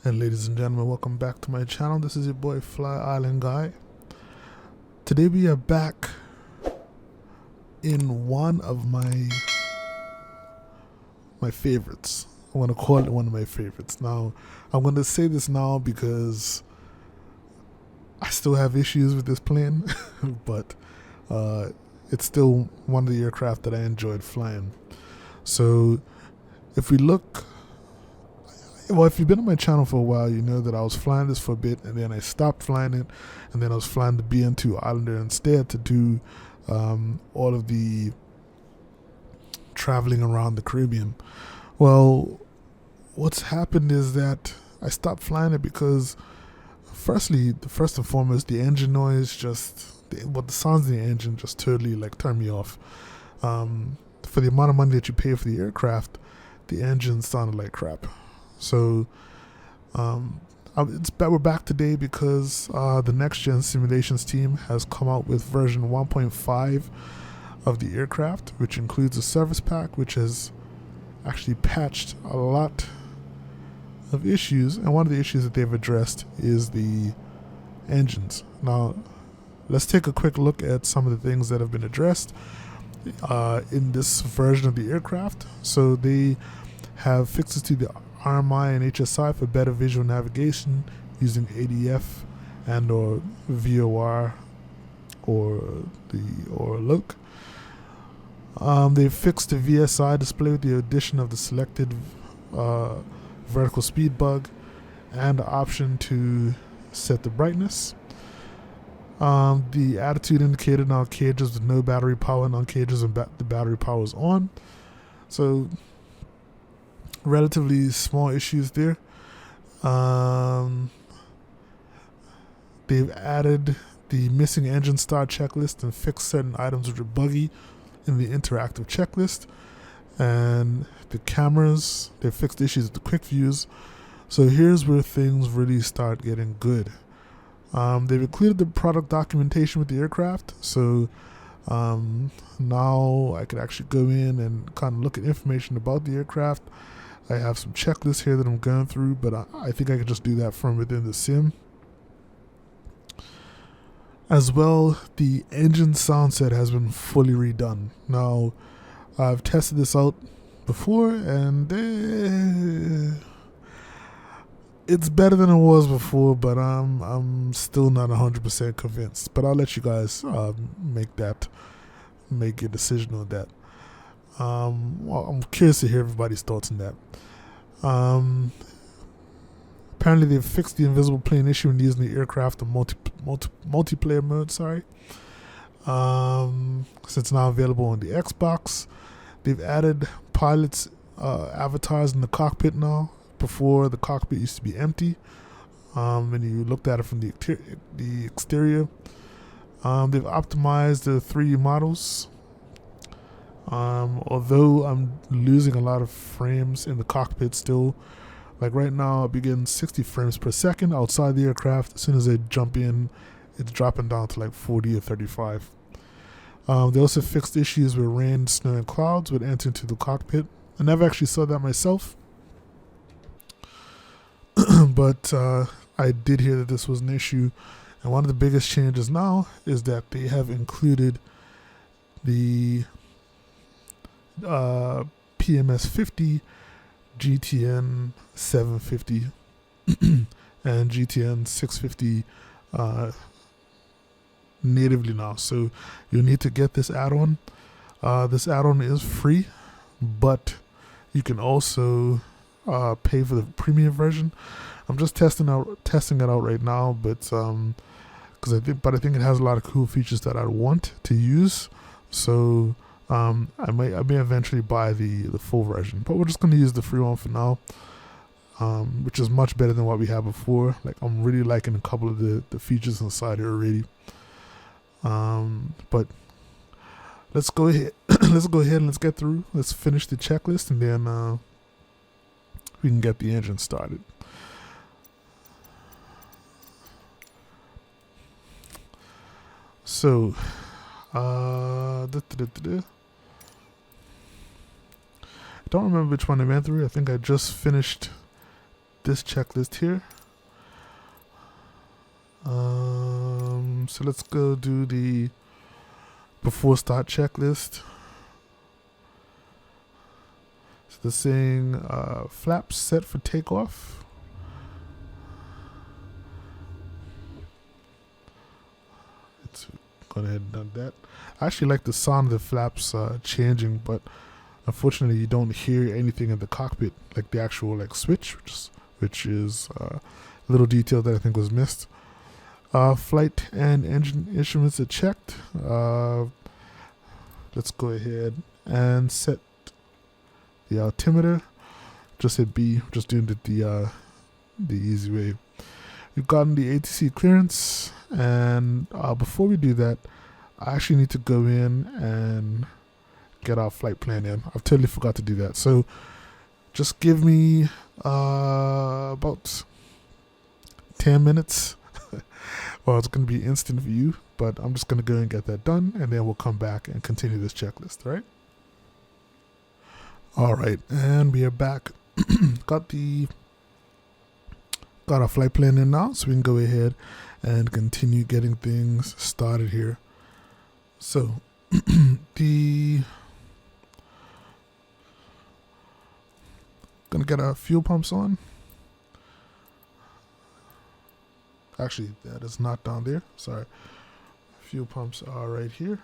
And ladies and gentlemen, welcome back to my channel. This is your boy FlyIsland guy. Today we are back in one of my favorites. I want to call it one of my favorites. Now, I'm going to say this now because I still have issues with this plane, but it's still one of the aircraft that I enjoyed flying. So if we look, well, if you've been on my channel for a while, you know that I was flying this for a bit, and then I stopped flying it, and then I was flying the BN2 Islander instead to do all of the traveling around the Caribbean. Well, what's happened is that I stopped flying it because, first and foremost, the engine noise the sounds in the engine just totally turned me off. For the amount of money that you pay for the aircraft, the engine sounded like crap. So we're back today because the NextGen Simulations team has come out with version 1.5 of the aircraft, which includes a service pack, which has actually patched a lot of issues. And one of the issues that they've addressed is the engines. Now, let's take a quick look at some of the things that have been addressed in this version of the aircraft. So they have fixes to the RMI and HSI for better visual navigation using ADF and or VOR or look. They fixed the VSI display with the addition of the selected vertical speed bug and the option to set the brightness. The attitude indicator now cages with no battery power, and on cages and the battery power is on. So relatively small issues there. They've added the missing engine start checklist and fixed certain items which are buggy in the interactive checklist. And the cameras, they fixed issues with the quick views. So here's where things really start getting good. They've included the product documentation with the aircraft, so now I could actually go in and kind of look at information about the aircraft. I have some checklists here that I'm going through, but I think I could just do that from within the sim. As well, the engine sound set has been fully redone. Now, I've tested this out before, and it's better than it was before, but I'm still not 100% convinced. But I'll let you guys make your decision on that. Well, I'm curious to hear everybody's thoughts on that. Apparently they've fixed the invisible plane issue when using the aircraft in multiplayer mode. Since now available on the Xbox. They've added pilots' avatars in the cockpit now. Before, the cockpit used to be empty when you looked at it from the exterior. They've optimized the 3D models. Although I'm losing a lot of frames in the cockpit still. Like right now, I'll be getting 60 frames per second outside the aircraft. As soon as I jump in, it's dropping down to 40 or 35. They also fixed issues with rain, snow, and clouds with entering into the cockpit. I never actually saw that myself. But I did hear that this was an issue. And one of the biggest changes now is that they have included the PMS 50, GTN 750, and GTN 650 natively now. So you'll need to get this add-on. This add-on is free, but you can also pay for the premium version. I'm just testing it out right now, but I think it has a lot of cool features that I want to use. So I may eventually buy the full version, but we're just going to use the free one for now, which is much better than what we had before. I'm really liking a couple of the features inside here already. But let's go ahead. And let's get through. Let's finish the checklist, and then we can get the engine started. So, I don't remember which one I went through. I think I just finished this checklist here. So let's go do the before start checklist. So they're saying flaps set for takeoff. Let's go ahead and done that. I actually like the sound of the flaps changing, but unfortunately you don't hear anything in the cockpit, like the actual like switch, which is a little detail that I think was missed. Flight and engine instruments are checked. Let's go ahead and set the altimeter. Just hit B. Just doing the easy way. We've gotten the ATC clearance, and before we do that, I actually need to go in and get our flight plan in. I've totally forgot to do that. So just give me about 10 minutes. Well, it's going to be instant for you, but I'm just going to go and get that done, and then we'll come back and continue this checklist, right? All right, and we are back. Got our flight plan in now, so we can go ahead and continue getting things started here. So gonna get our fuel pumps on. Actually, that is not down there. Sorry. Fuel pumps are right here.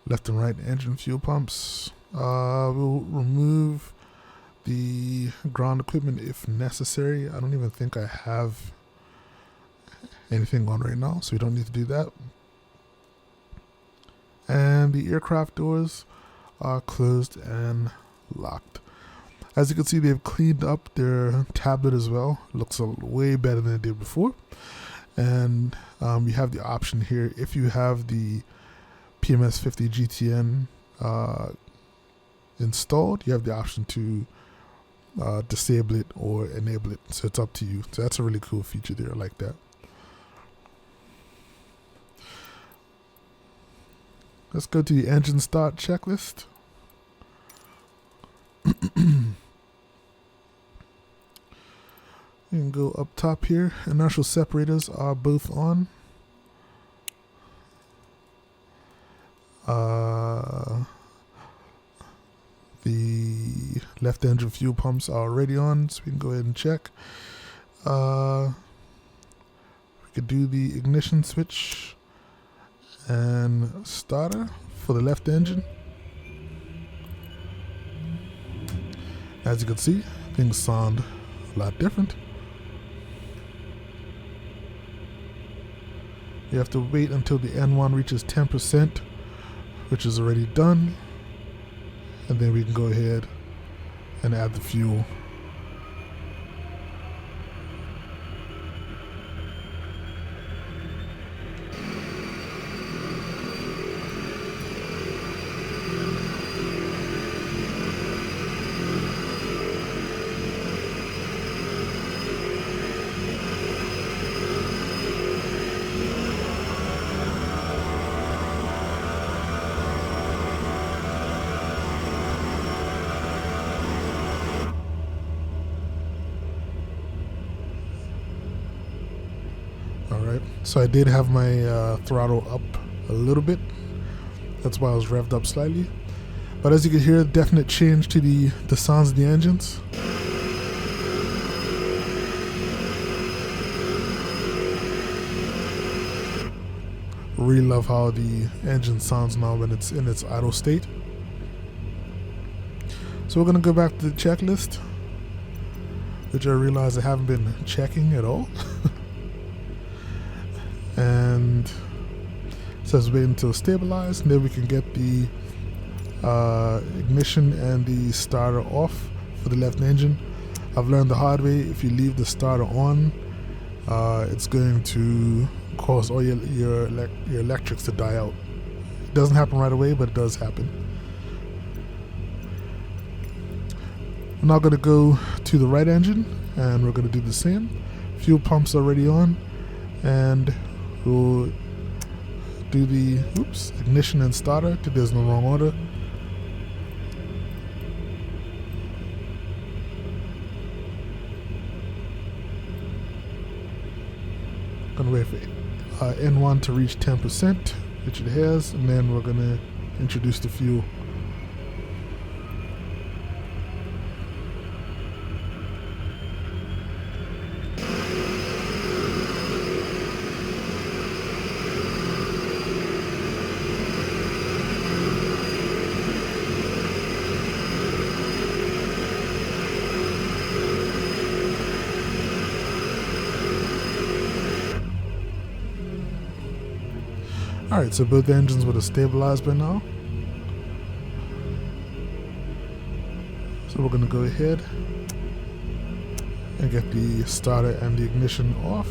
Left and right engine fuel pumps. We'll remove the ground equipment if necessary. I don't even think I have anything on right now, so we don't need to do that. And the aircraft doors are closed and locked. As you can see, they've cleaned up their tablet as well. It looks way better than it did before. And you have the option here, if you have the PMS50 GTN installed, you have the option to disable it or enable it. So it's up to you. So that's a really cool feature there. I like that. Let's go to the engine start checklist. You can go up top here. Inertial separators are both on. The left engine fuel pumps are already on, so we can go ahead and check. We could do the ignition switch and starter for the left engine. As you can see, things sound a lot different. You have to wait until the N1 reaches 10%, which is already done, and then we can go ahead and add the fuel. So I did have my throttle up a little bit. That's why I was revved up slightly. But as you can hear, definite change to the sounds of the engines. Really love how the engine sounds now when it's in its idle state. So we're gonna go back to the checklist, which I realize I haven't been checking at all. And it says wait until stabilized, and then we can get the ignition and the starter off for the left engine. I've learned the hard way, if you leave the starter on, it's going to cause all your electrics to die out. It doesn't happen right away, but it does happen. We're now going to go to the right engine, and we're going to do the same. Fuel pumps already on, and we'll do the ignition and starter. There's no wrong order. wait for N1 to reach 10%, which it has, and then we're gonna introduce the fuel. Alright, so both engines would have stabilized by now. So we're going to go ahead and get the starter and the ignition off.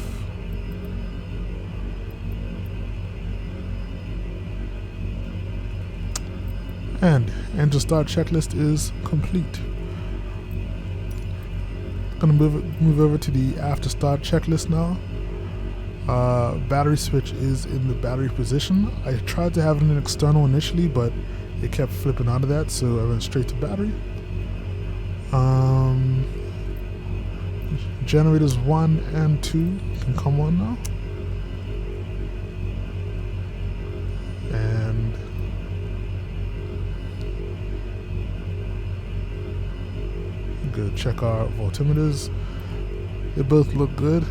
And engine start checklist is complete. Going to move over to the after start checklist now. Battery switch is in the battery position. I tried to have it in external initially, but it kept flipping out of that, so I went straight to battery. Generators 1 and 2 can come on now. And go check our voltimeters. They both look good.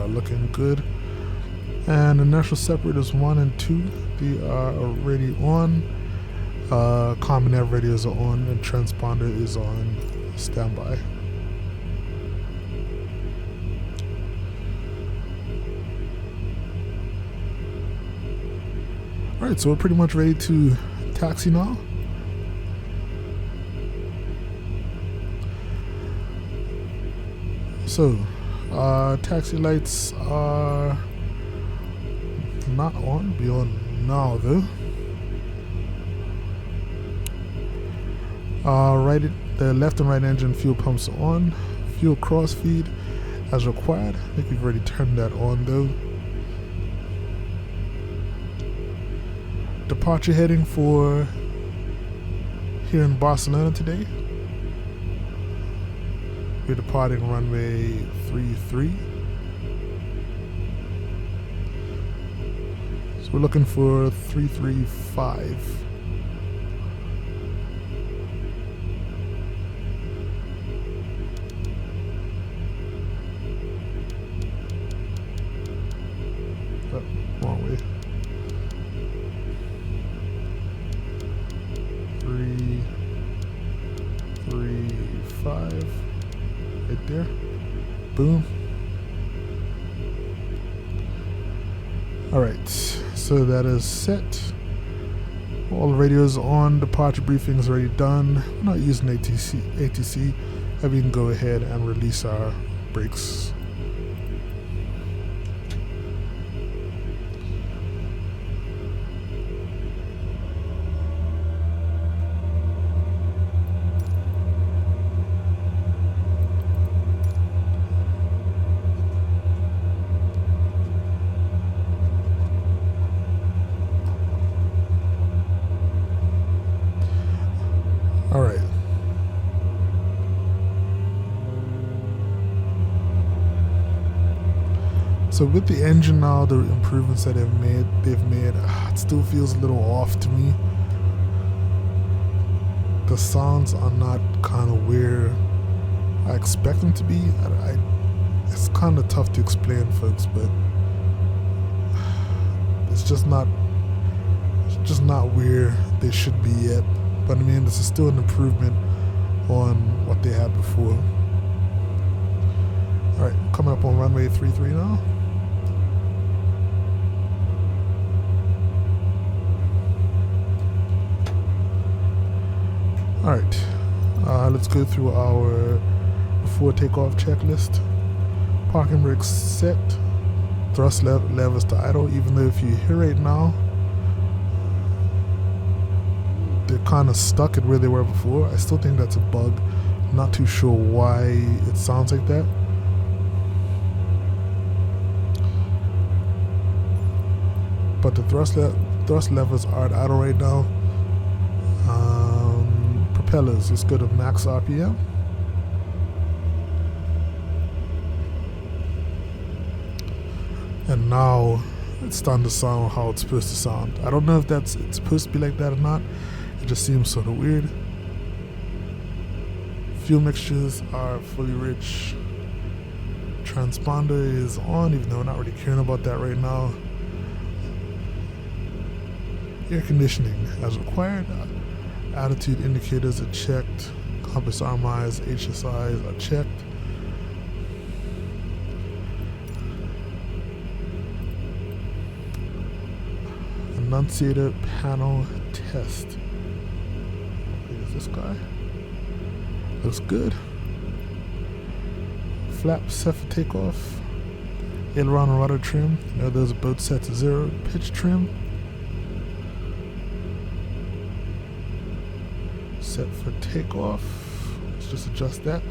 Looking good. And inertial separators 1 and 2, they are already on. Common nav radios are on, and transponder is on standby. Alright, so we're pretty much ready to taxi now. So taxi lights are not on, be on now though. The left and right engine fuel pumps are on. Fuel crossfeed as required. I think we've already turned that on though. Departure heading for here in Barcelona today. We're departing runway 33. So we're looking for 335. Oh, wrong way. 335. Right there. Boom. Alright, so that is set. All the radios on, departure briefing is already done. We're not using ATC, and we can go ahead and release our brakes. Alright. So with the engine now, the improvements that they've made, it still feels a little off to me. The sounds are not kind of where I expect them to be. It's kind of tough to explain, folks, but it's just not where they should be yet. But I mean, this is still an improvement on what they had before. Alright, coming up on runway 33 now. Alright, let's go through our before takeoff checklist. Parking brakes set. Thrust levers to idle, even though if you hear right now, they're kind of stuck at where they were before. I still think that's a bug. I'm not too sure why it sounds like that. But the thrust levers are at idle right now. propellers. Let's go to max RPM. And now it's starting to sound how it's supposed to sound. I don't know if it's supposed to be like that or not. It just seems sort of weird. Fuel mixtures are fully rich. Transponder is on, even though we're not really caring about that right now. Air conditioning as required. Attitude indicators are checked. Compass RMIs, HSIs are checked. Annunciator panel test. Here's this guy. Looks good. Flap set for takeoff. Aileron and rudder trim. You know, those are both set to 0. Pitch trim. Set for takeoff. Let's just adjust that.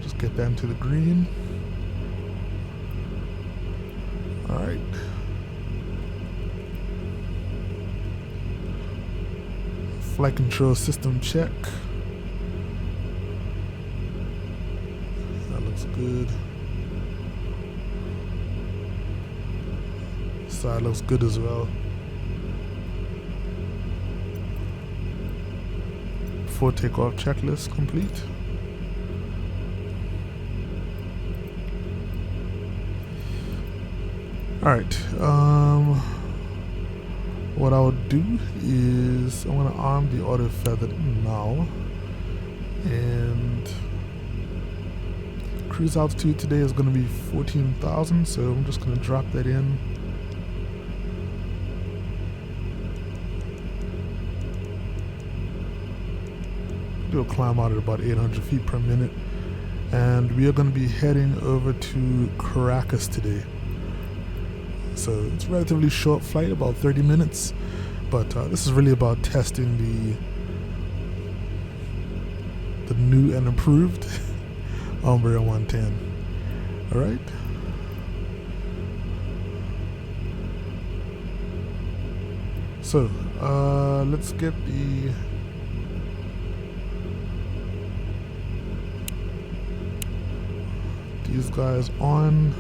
Just get that into the green. Alright. Flight control system check. That looks good. Side looks good as well. Before takeoff checklist complete. Alright, what I would do is I'm going to arm the auto feather now, and cruise altitude today is going to be 14,000, so I'm just going to drop that in. Do a climb out at about 800 feet per minute, and we are going to be heading over to Caracas today. So it's a relatively short flight, about 30 minutes, but this is really about testing the new and improved Embraer 110. All right. So let's get these guys on.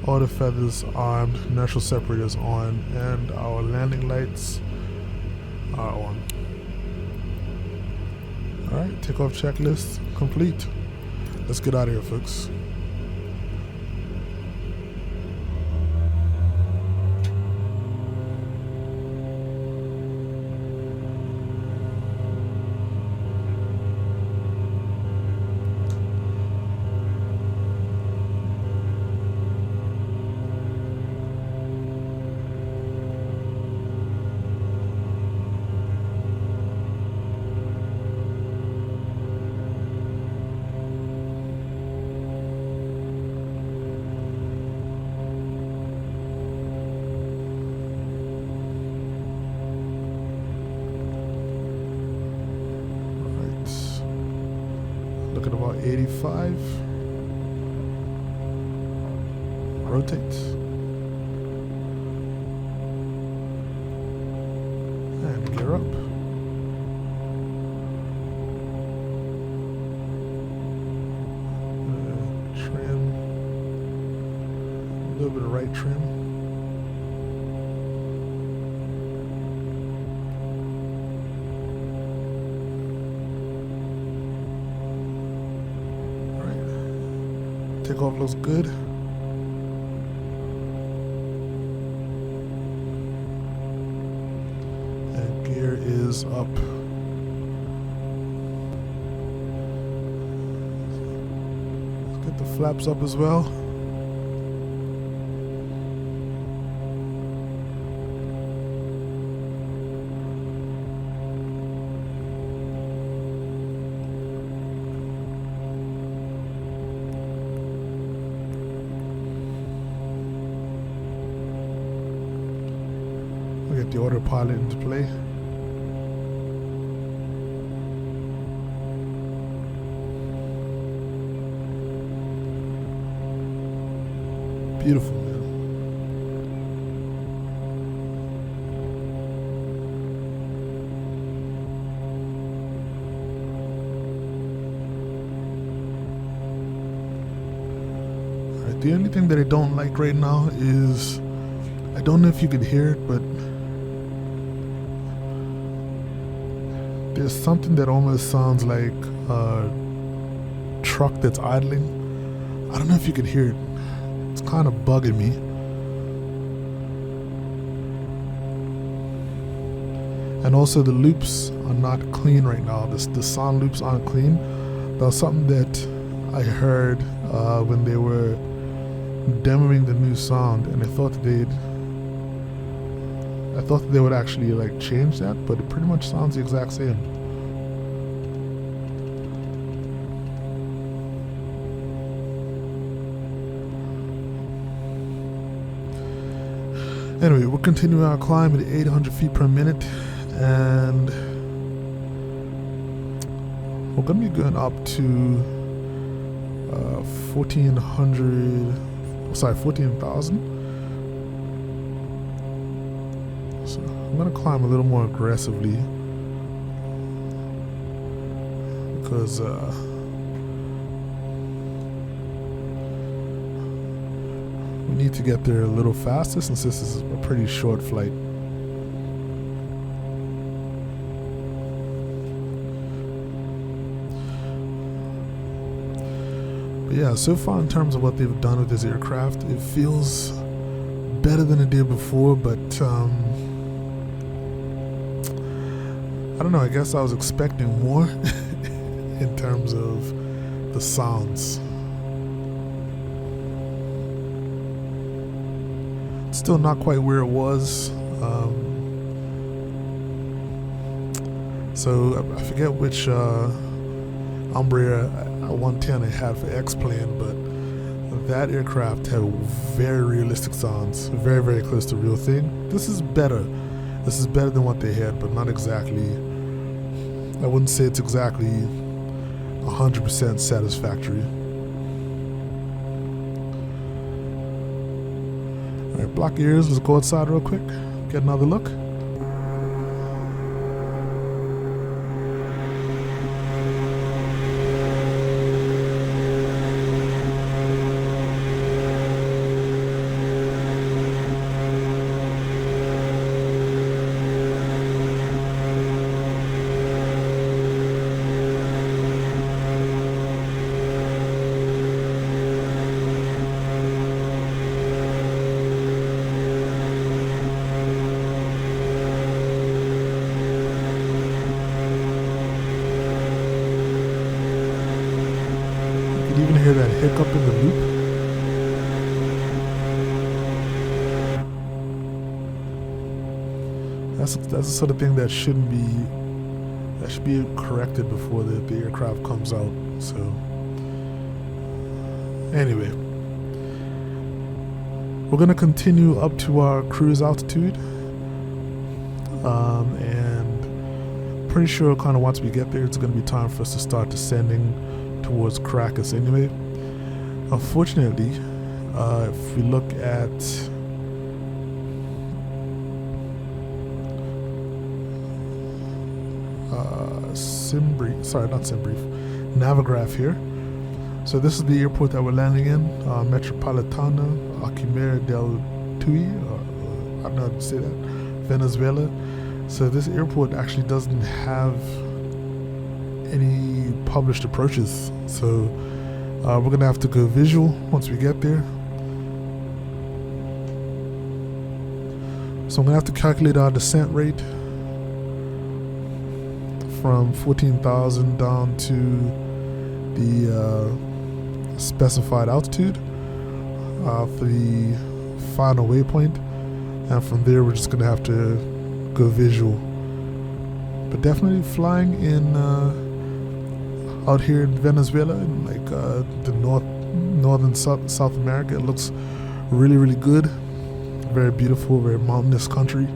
Auto feathers armed, inertial separators on, and our landing lights are on. Alright, takeoff checklist complete. Let's get out of here, folks. Look at about 85. Rotate. And gear up. Trim. A little bit of right trim. Takeoff looks good. And gear is up. Let's get the flaps up as well. We'll get the autopilot into play. Beautiful, man. The only thing that I don't like right now is, I don't know if you could hear it, but there's something that almost sounds like a truck that's idling. I don't know if you could hear it. It's kind of bugging me. And also the loops are not clean right now. The sound loops aren't clean. That was something that I heard when they were demoing the new sound, and I thought that they would actually like change that, but it pretty much sounds the exact same. Anyway, we're continuing our climb at 800 feet per minute, and we're gonna be going up to 14,000. So I'm gonna climb a little more aggressively because we need to get there a little faster since this is a pretty short flight. But yeah, so far in terms of what they've done with this aircraft, it feels better than it did before, but I don't know, I guess I was expecting more in terms of the sounds. Still not quite where it was. So I forget which Embraer 110 I had for X-Plane, but that aircraft had very realistic sounds, very, very close to real thing. This is better. This is better than what they had, but not exactly. I wouldn't say it's exactly 100% satisfactory. Alright, block ears, let's go outside real quick, get another look. You can even hear that hiccup in the loop. That's the sort of thing that should be corrected before the aircraft comes out. So anyway, we're gonna continue up to our cruise altitude, and pretty sure kind of once we get there, it's gonna be time for us to start descending towards Caracas anyway. Unfortunately, if we look at Navigraph here. So this is the airport that we're landing in, Metropolitana Aquimera del Tuy, I don't know how to say that, Venezuela. So this airport actually doesn't have any published approaches, so we're gonna have to go visual once we get there. So I'm gonna have to calculate our descent rate from 14,000 down to the specified altitude for the final waypoint, and from there we're just gonna have to go visual. But definitely flying in out here in Venezuela, in like the northern South America, it looks really, really good. Very beautiful, very mountainous country.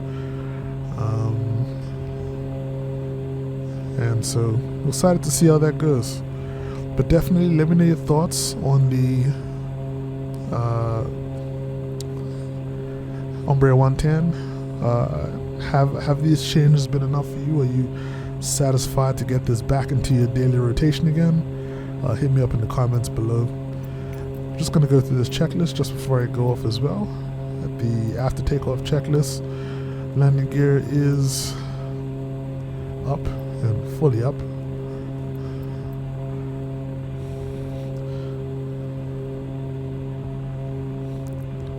And so we're excited to see how that goes. But definitely let me know your thoughts on the Embraer 110. Have these changes been enough for you? Are you satisfied to get this back into your daily rotation again? Hit me up in the comments below. I'm just going to go through this checklist just before I go off as well. At the after takeoff checklist, landing gear is up and fully up.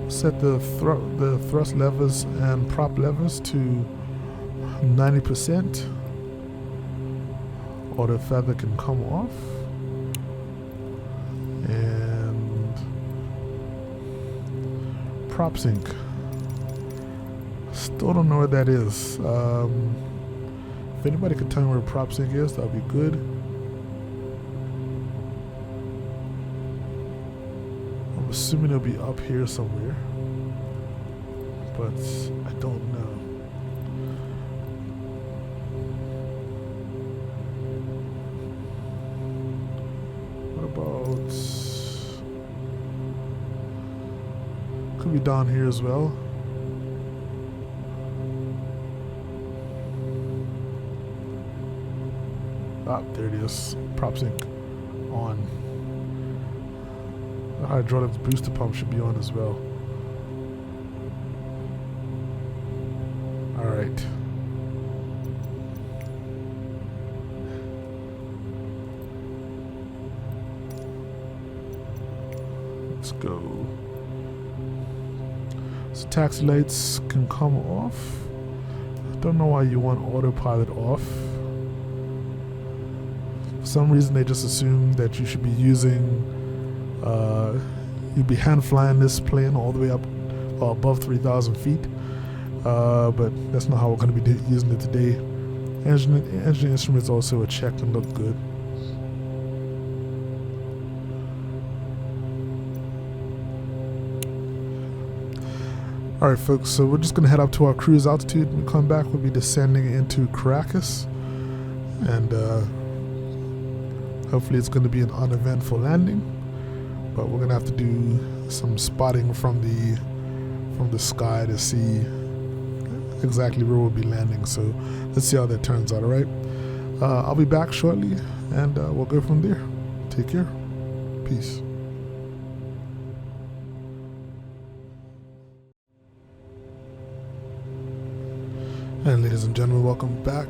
Set the thrust levers and prop levers to 90%. Auto feather can come off. And prop sync. Still don't know what that is. If anybody could tell me where prop sync is, that would be good. I'm assuming it'll be up here somewhere, but I don't know. What about, could be down here as well. Ah, there it is. Prop sync on. The hydraulics booster pump should be on as well. Alright. Let's go. So taxi lights can come off. I don't know why you want autopilot off. For some reason they just assume that you should be using, you'd be hand flying this plane all the way up above 3,000 feet. But that's not how we're going to be using it today. Engine instruments also are checked and look good. Alright folks, so we're just going to head up to our cruise altitude. When we come back, we'll be descending into Caracas. And hopefully it's going to be an uneventful landing. But we're going to have to do some spotting from the sky to see exactly where we'll be landing. So let's see how that turns out, alright? I'll be back shortly and we'll go from there. Take care. Peace. And ladies and gentlemen, welcome back.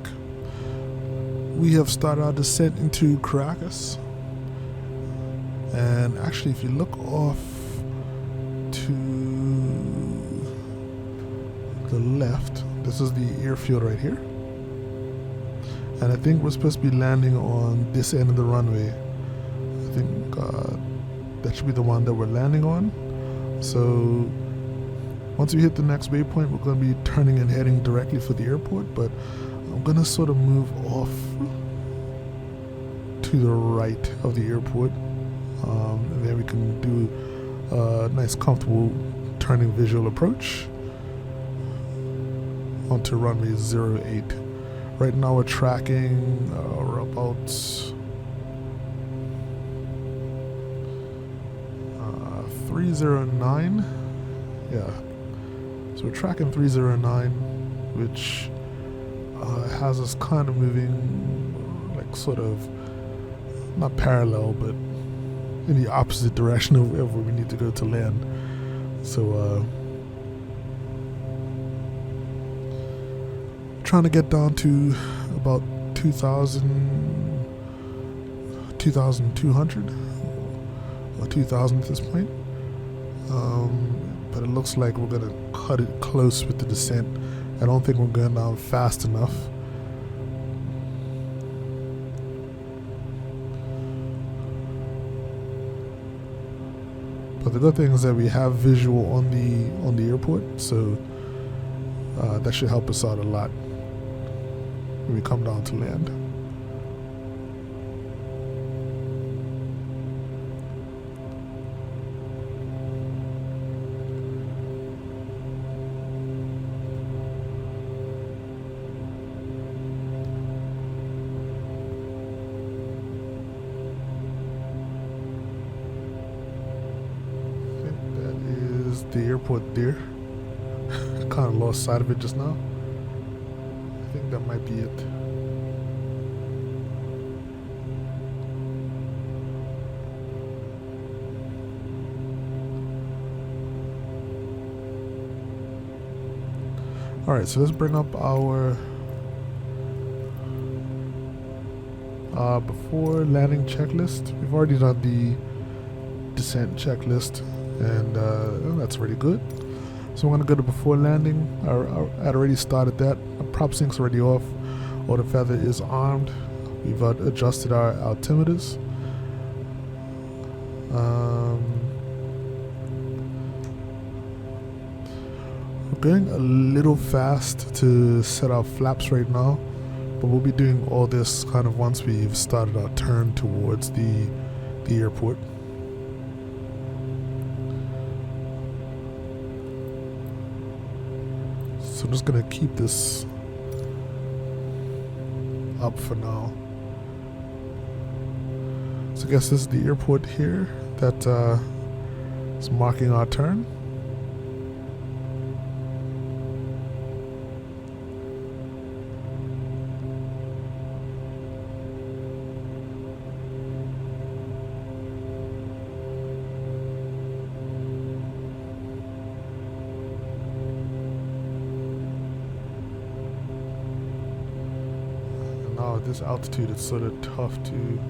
We have started our descent into Caracas. And actually, if you look off to the left, this is the airfield right here. And I think we're supposed to be landing on this end of the runway. I think that should be the one that we're landing on. So once we hit the next waypoint, we're going to be turning and heading directly for the airport, but I'm going to sort of move off to the right of the airport, and then we can do a nice comfortable turning visual approach onto runway 08. Right now we're tracking, we're about 309, yeah. So we're tracking 309, which has us kind of moving like sort of not parallel, but in the opposite direction of where we need to go to land. So trying to get down to about 2,200 or 2,000 at this point. But it looks like we're going to cut it close with the descent. I don't think we're going down fast enough. But the good thing is that we have visual on the airport, so that should help us out a lot when we come down to land. The airport there. Kind of lost sight of it just now. I think that might be it. Alright, so let's bring up our before landing checklist. We've already done the descent checklist, and that's already good. So I'm going to go to before landing. I'd already started that. Our prop sync's already off. Auto feather is armed. We've adjusted our altimeters. We're going a little fast to set our flaps right now, but we'll be doing all this kind of once we've started our turn towards the airport. So I'm just gonna keep this up for now. So I guess this is the airport here that is marking our turn. Now at this altitude it's sort of tough to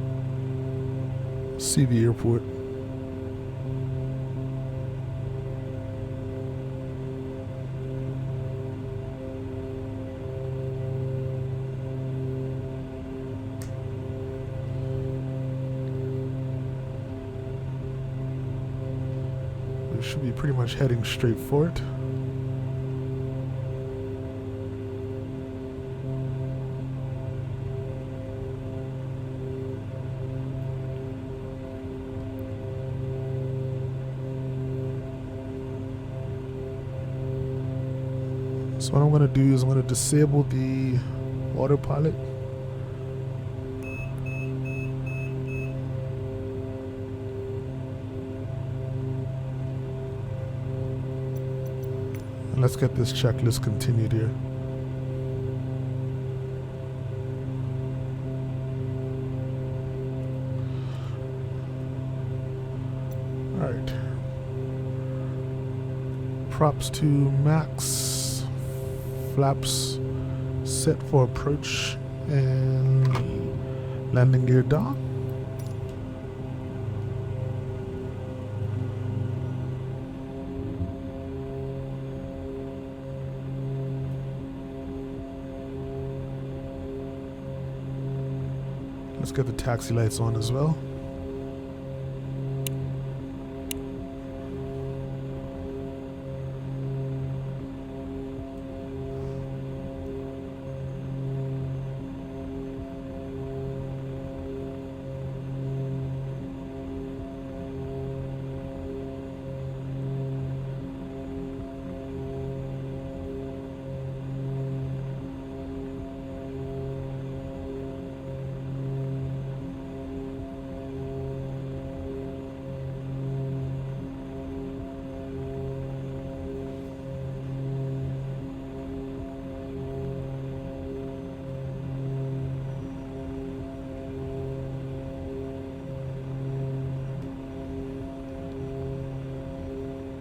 see the airport. We should be pretty much heading straight for it. So what I'm going to do is I'm going to disable the autopilot. And let's get this checklist continued here. Alright. Props to max. Flaps set for approach, and landing gear down. Let's get the taxi lights on as well.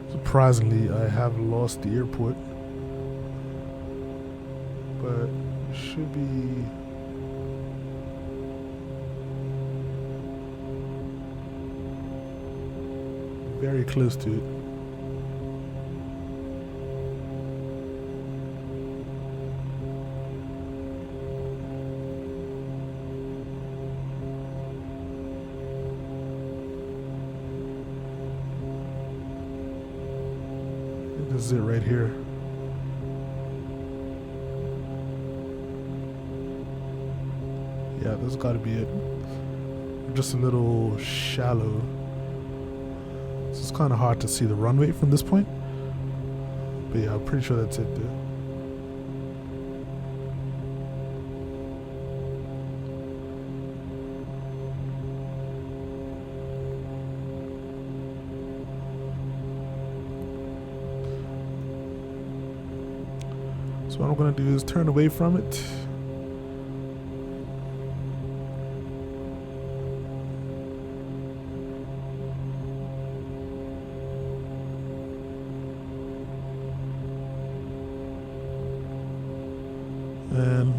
Surprisingly, I have lost the airport, but it should be very close to it. This is it right here. Yeah, this has got to be it. Just a little shallow. So it's kind of hard to see the runway from this point. But yeah, I'm pretty sure that's it there. So what I'm going to do is turn away from it. And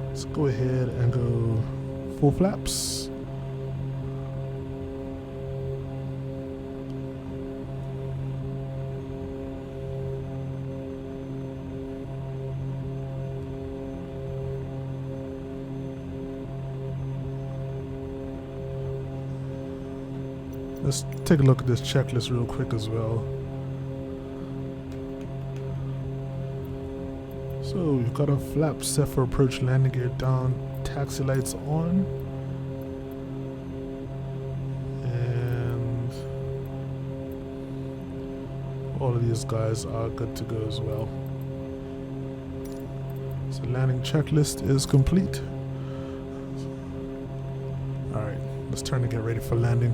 let's go ahead and go full flaps. Let's take a look at this checklist real quick as well. So we've got a flap set for approach, landing gear down, taxi lights on, and all of these guys are good to go as well. So landing checklist is complete. Alright, let's turn to get ready for landing.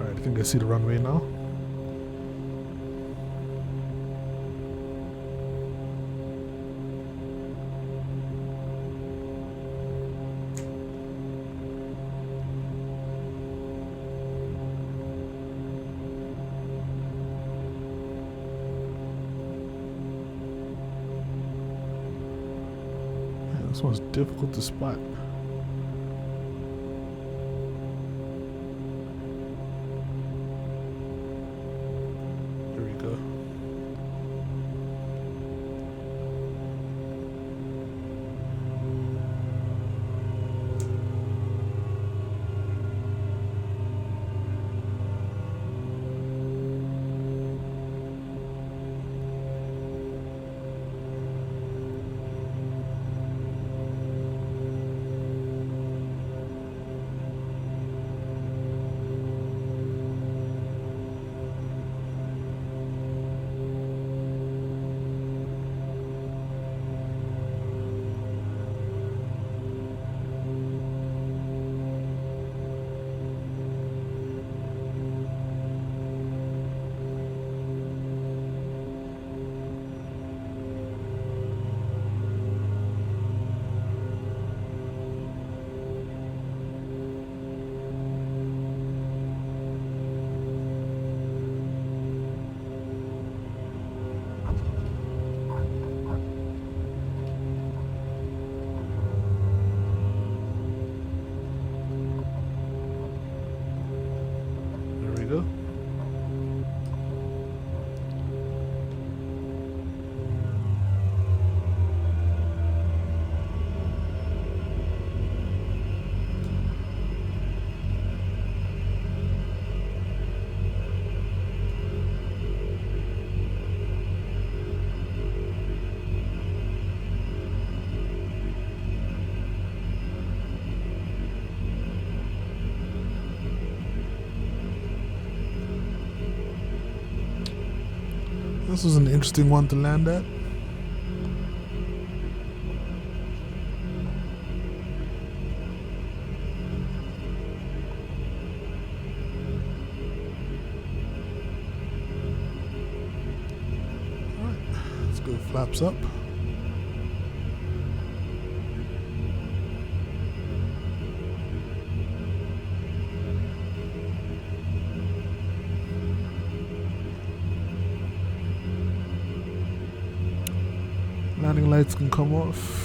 I think I see the runway now. Man, this one's difficult to spot. Go. This was an interesting one to land at. Alright, let's go flaps up. Landing lights can come off.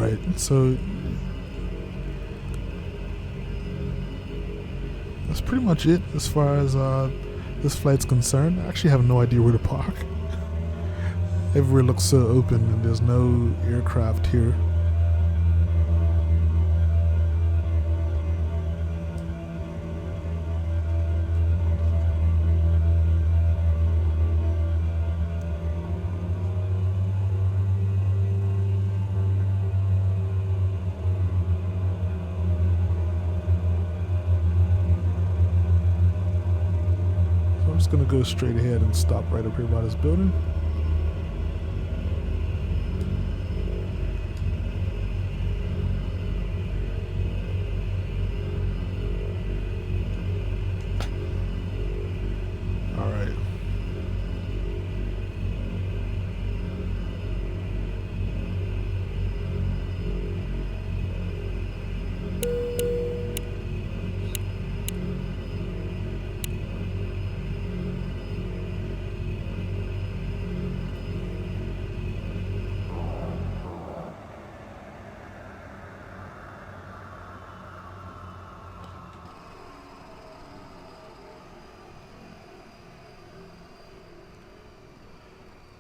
Alright, so that's pretty much it as far as this flight's concerned. I actually have no idea where to park. Everywhere looks so open and there's no aircraft here. I'm just gonna go straight ahead and stop right up here by this building. All right.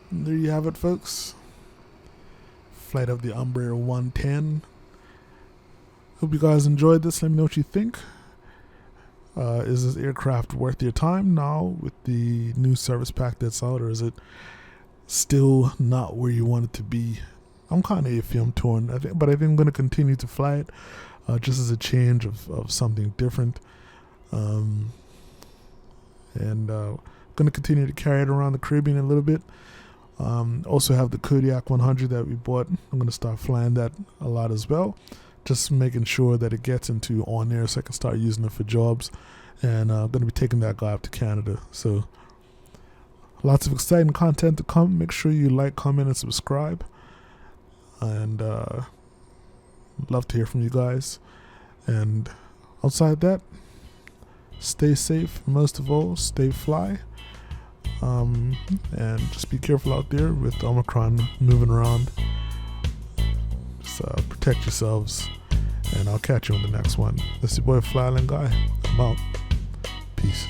There you have it, folks. Flight of the Embraer 110. Hope you guys enjoyed this. Let me know what you think. Is this aircraft worth your time now with the new service pack that's out, or is it still not where you want it to be? I'm kind of iffy, I'm torn. But I think I'm going to continue to fly it just as a change of something different. And going to continue to carry it around the Caribbean a little bit. Also have the Kodiak 100 that we bought. I'm going to start flying that a lot as well, just making sure that it gets into on air so I can start using it for jobs. And I'm going to be taking that guy up to Canada. So lots of exciting content to come. Make sure you like, comment, and subscribe. And love to hear from you guys. And outside that, stay safe. Most of all, stay fly. And just be careful out there with Omicron moving around. Just protect yourselves, and I'll catch you on the next one. This is your boy FlyIsland guy. I'm out. Peace.